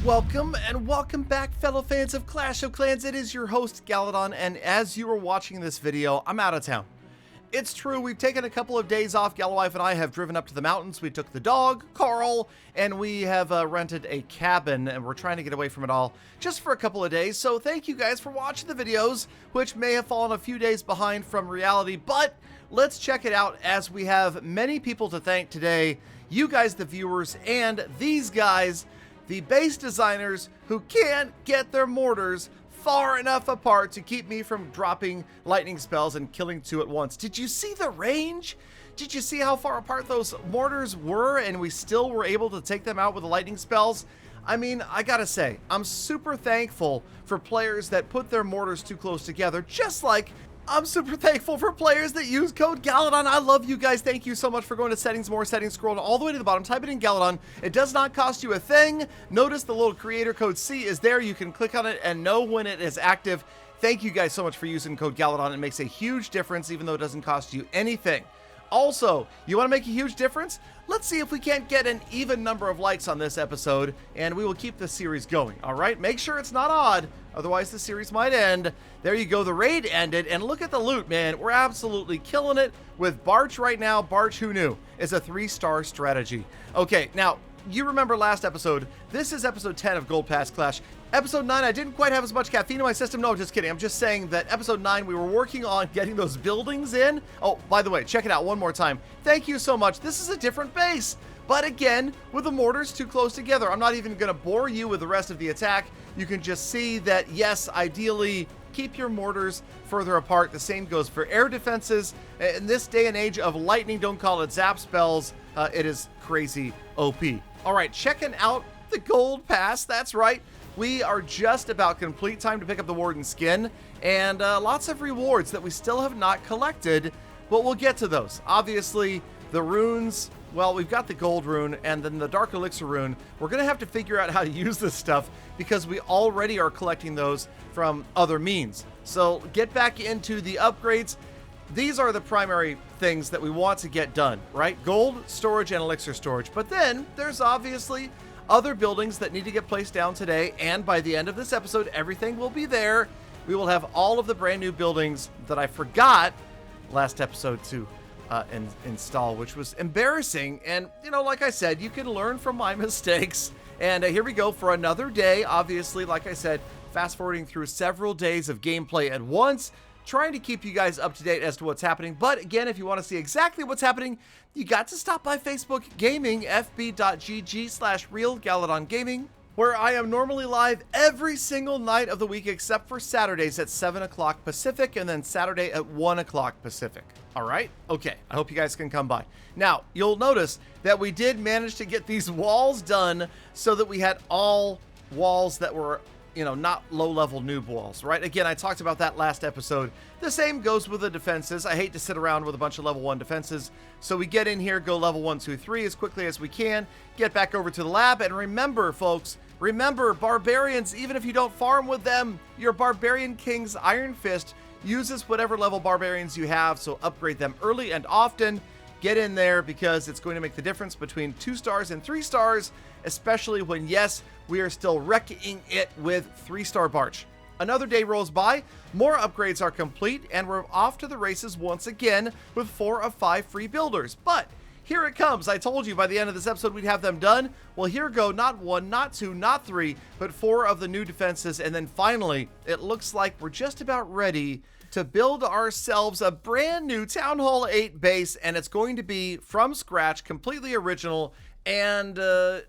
Welcome and welcome back, fellow fans of Clash of Clans. It is your host, Galadon, and as you are watching this video, I'm out of town. It's true, we've taken a couple of days off. Galawife and I have driven up to the mountains. We took the dog, Carl, and we have rented a cabin, and we're trying to get away from it all just for a couple of days. So thank you guys for watching the videos, which may have fallen a few days behind from reality, but let's check it out as we have many people to thank today. You guys, the viewers, and these guys, the base designers who can't get their mortars far enough apart to keep me from dropping lightning spells and killing two at once. Did you see the range? Did you see how far apart those mortars were and we still were able to take them out with the lightning spells? I mean, I gotta say, I'm super thankful for players that put their mortars too close together, just like I'm super thankful for players that use code Galadon. I love you guys. Thank you so much for going to settings, more settings, scrolling all the way to the bottom. Type it in Galadon. It does not cost you a thing. Notice the little creator code C is there. You can click on it and know when it is active. Thank you guys so much for using code Galadon. It makes a huge difference, even though it doesn't cost you anything. Also, you want to make a huge difference? Let's see if we can't get an even number of likes on this episode, and we will keep the series going, all right? Make sure it's not odd, otherwise the series might end. There you go, the raid ended, and look at the loot, man. We're absolutely killing it with Barch right now. Barch, who knew, is a 3-star strategy. Okay, now, you remember last episode. This is episode 10 of Gold Pass Clash. Episode 9, I didn't quite have as much caffeine in my system. No, just kidding. I'm just saying that episode 9, we were working on getting those buildings in. Oh, by the way, check it out one more time. Thank you so much. This is a different base, but again, with the mortars too close together. I'm not even going to bore you with the rest of the attack. You can just see that, yes, ideally, keep your mortars further apart. The same goes for air defenses. In this day and age of lightning, don't call it zap spells. It is crazy OP. All right, checking out the Gold Pass. That's right. We are just about complete time to pick up the Warden skin, and lots of rewards that we still have not collected, but we'll get to those. Obviously, the runes, well, we've got the gold rune and then the dark elixir rune. We're going to have to figure out how to use this stuff because we already are collecting those from other means. So get back into the upgrades. These are the primary things that we want to get done, right? Gold, storage, and elixir storage. But then there's obviously other buildings that need to get placed down today, and by the end of this episode, everything will be there. We will have all of the brand new buildings that I forgot last episode to install, which was embarrassing. And, you know, like I said, you can learn from my mistakes. And here we go for another day. Obviously, like I said, fast forwarding through several days of gameplay at once, trying to keep you guys up to date as to what's happening. But again, if you want to see exactly what's happening, you got to stop by Facebook Gaming, fb.gg/realgaladongaming, where I am normally live every single night of the week except for Saturdays at 7 o'clock Pacific and then Saturday at 1 o'clock Pacific. All right? Okay. I hope you guys can come by. Now, you'll notice that we did manage to get these walls done so that we had all walls that were, you know, not low-level noob walls, right? Again, I talked about that last episode. The same goes with the defenses. I hate to sit around with a bunch of level 1 defenses, so we get in here, go level 1, 2, 3 as quickly as we can, get back over to the lab, and remember, folks, remember, barbarians, even if you don't farm with them, your Barbarian King's Iron Fist uses whatever level barbarians you have, so upgrade them early and often. Get in there because it's going to make the difference between 2 stars and 3 stars, especially when, yes, we are still wrecking it with 3-star Barch. Another day rolls by, more upgrades are complete, and we're off to the races once again with 4 of 5 free builders. But here it comes. I told you by the end of this episode we'd have them done. Well, here go, not 1, not 2, not 3, but 4 of the new defenses. And then finally, it looks like we're just about ready to build ourselves a brand new Town Hall 8 base, and it's going to be from scratch, completely original, and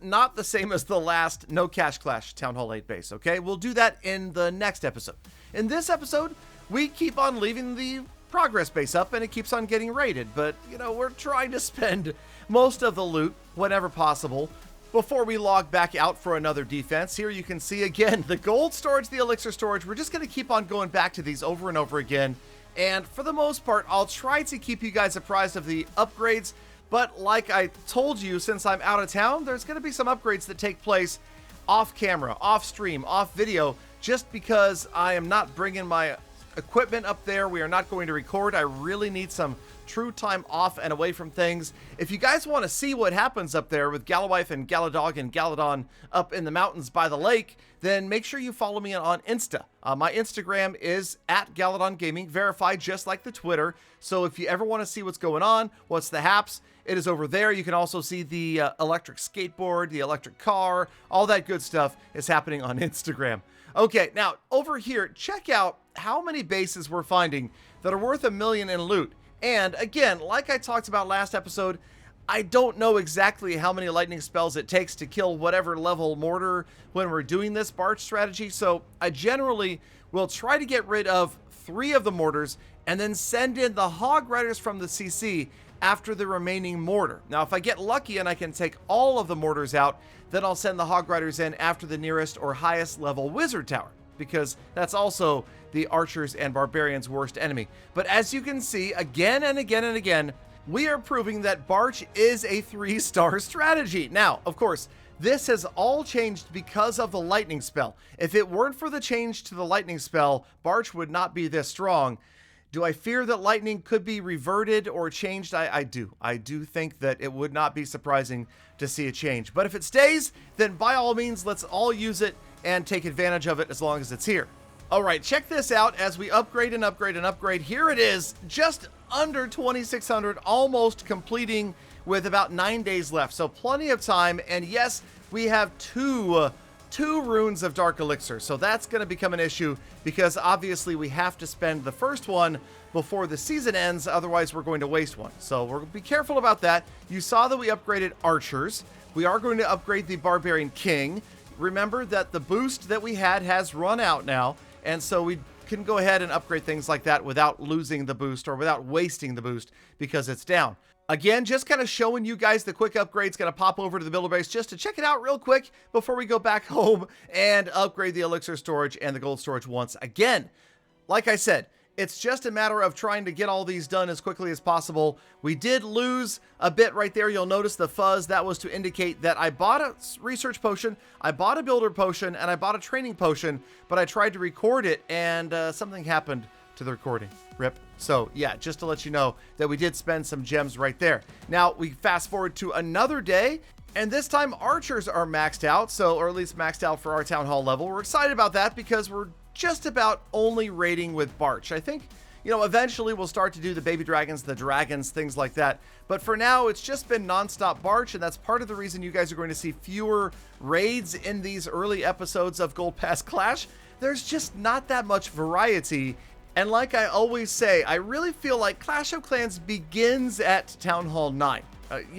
not the same as the last No Cash Clash Town Hall 8 base, okay? We'll do that in the next episode. In this episode, we keep on leaving the progress base up, and it keeps on getting raided, but, you know, we're trying to spend most of the loot whenever possible before we log back out for another defense. Here you can see, again, the gold storage, the elixir storage. We're just going to keep on going back to these over and over again, and for the most part, I'll try to keep you guys apprised of the upgrades. But like I told you, since I'm out of town, there's going to be some upgrades that take place off camera, off stream, off video, just because I am not bringing my equipment up there. We are not going to record. I really need some true time off and away from things. If you guys want to see what happens up there with Galawife and Galadog and Galadon up in the mountains by the lake, then make sure you follow me on Insta. My Instagram is at Galadon Gaming, verified just like the Twitter. So if you ever want to see what's going on, what's the haps, it is over there. You can also see the electric skateboard, the electric car, all that good stuff is happening on Instagram. Okay, now over here, check out how many bases we're finding that are worth $1 million in loot. And again, like I talked about last episode, I don't know exactly how many lightning spells it takes to kill whatever level mortar when we're doing this barch strategy. So I generally will try to get rid of 3 of the mortars and then send in the hog riders from the CC after the remaining mortar. Now, if I get lucky and I can take all of the mortars out, then I'll send the hog riders in after the nearest or highest level wizard tower, because that's also the archers and barbarians' worst enemy. But as you can see, again and again and again, we are proving that barch is a 3-star strategy. Now, of course, this has all changed because of the lightning spell. If it weren't for the change to the lightning spell, barch would not be this strong. Do I fear that lightning could be reverted or changed? I do. I do think that it would not be surprising to see a change. But if it stays, then by all means, let's all use it and take advantage of it as long as it's here. All right, check this out as we upgrade and upgrade and upgrade. Here it is, just under 2,600, almost completing with about 9 days left. So plenty of time. And yes, we have two runes of dark elixir. So that's going to become an issue because obviously we have to spend the first one before the season ends. Otherwise, we're going to waste one. So we're going to be careful about that. You saw that we upgraded archers. We are going to upgrade the barbarian king. Remember that the boost that we had has run out now. And so we can go ahead and upgrade things like that without losing the boost or without wasting the boost because it's down. Again, just kind of showing you guys the quick upgrades. Going to pop over to the builder base just to check it out real quick before we go back home and upgrade the elixir storage and the gold storage once again. Like I said, it's just a matter of trying to get all these done as quickly as possible. We did lose a bit right there. You'll notice the fuzz. That was to indicate that I bought a research potion, I bought a builder potion, and I bought a training potion, but I tried to record it and something happened to the recording. RIP. So yeah, just to let you know that we did spend some gems right there. Now we fast forward to another day, and this time archers are maxed out, or at least maxed out for our town hall level. We're excited about that because we're just about only raiding with barch. I think, eventually we'll start to do the baby dragons, the dragons, things like that. But for now, it's just been nonstop barch, and that's part of the reason you guys are going to see fewer raids in these early episodes of Gold Pass Clash. There's just not that much variety. And like I always say, I really feel like Clash of Clans begins at Town Hall 9.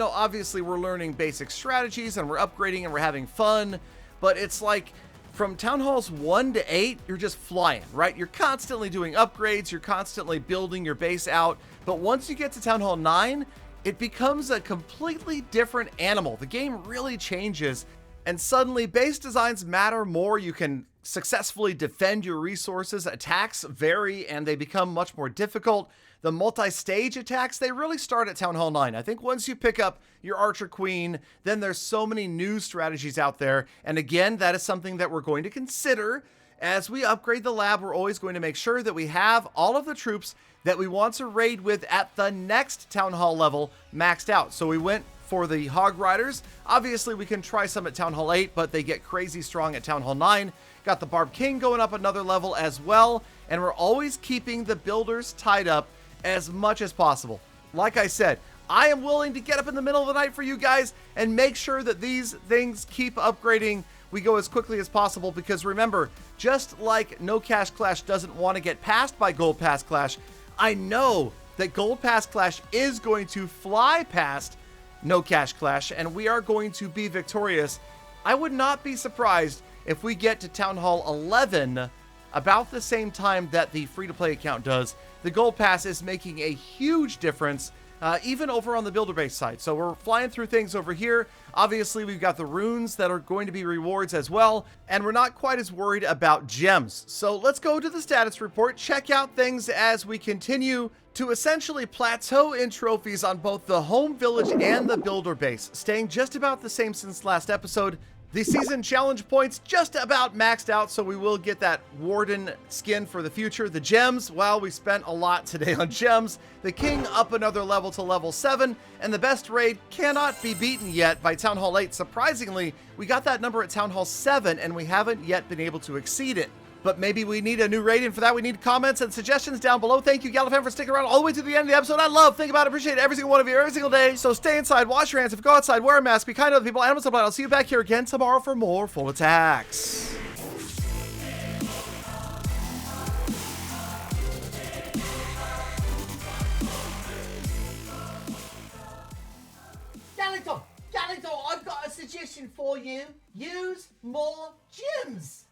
Obviously we're learning basic strategies and we're upgrading and we're having fun, but it's like from Town Halls 1 to 8, you're just flying, right? You're constantly doing upgrades, you're constantly building your base out, but once you get to Town Hall 9, it becomes a completely different animal. The game really changes, and suddenly base designs matter more. You can successfully defend your resources. Attacks vary and they become much more difficult. The multi-stage attacks, they really start at Town Hall 9. I think once you pick up your Archer Queen, then there's so many new strategies out there. And again, that is something that we're going to consider. As we upgrade the lab, we're always going to make sure that we have all of the troops that we want to raid with at the next Town Hall level maxed out. So we went for the Hog Riders. Obviously, we can try some at Town Hall 8, but they get crazy strong at Town Hall 9. Got the Barb King going up another level as well. And we're always keeping the builders tied up as much as possible. Like I said, I am willing to get up in the middle of the night for you guys and make sure that these things keep upgrading. We go as quickly as possible because remember, just like No Cash Clash doesn't want to get passed by Gold Pass Clash, I know that Gold Pass Clash is going to fly past No Cash Clash and we are going to be victorious. I would not be surprised if we get to Town Hall 11 about the same time that the free-to-play account does. The Gold Pass is making a huge difference, even over on the builder base side. So we're flying through things over here. Obviously, we've got the runes that are going to be rewards as well, and we're not quite as worried about gems. So let's go to the status report, check out things as we continue to essentially plateau in trophies on both the home village and the builder base, staying just about the same since last episode. The season challenge points just about maxed out, so we will get that Warden skin for the future. The gems, well, we spent a lot today on gems. The King up another level to level 7, and the best raid cannot be beaten yet by Town Hall 8. Surprisingly, we got that number at Town Hall 7, and we haven't yet been able to exceed it. But maybe we need a new raid, and for that we need comments and suggestions down below. Thank you, Galadon, for sticking around all the way to the end of the episode. I love, think about it, appreciate every single one of you every single day. So stay inside, wash your hands. If you go outside, wear a mask, be kind to other people, animals, and I'll see you back here again tomorrow for more full attacks. Galadon, I've got a suggestion for you. Use more gems.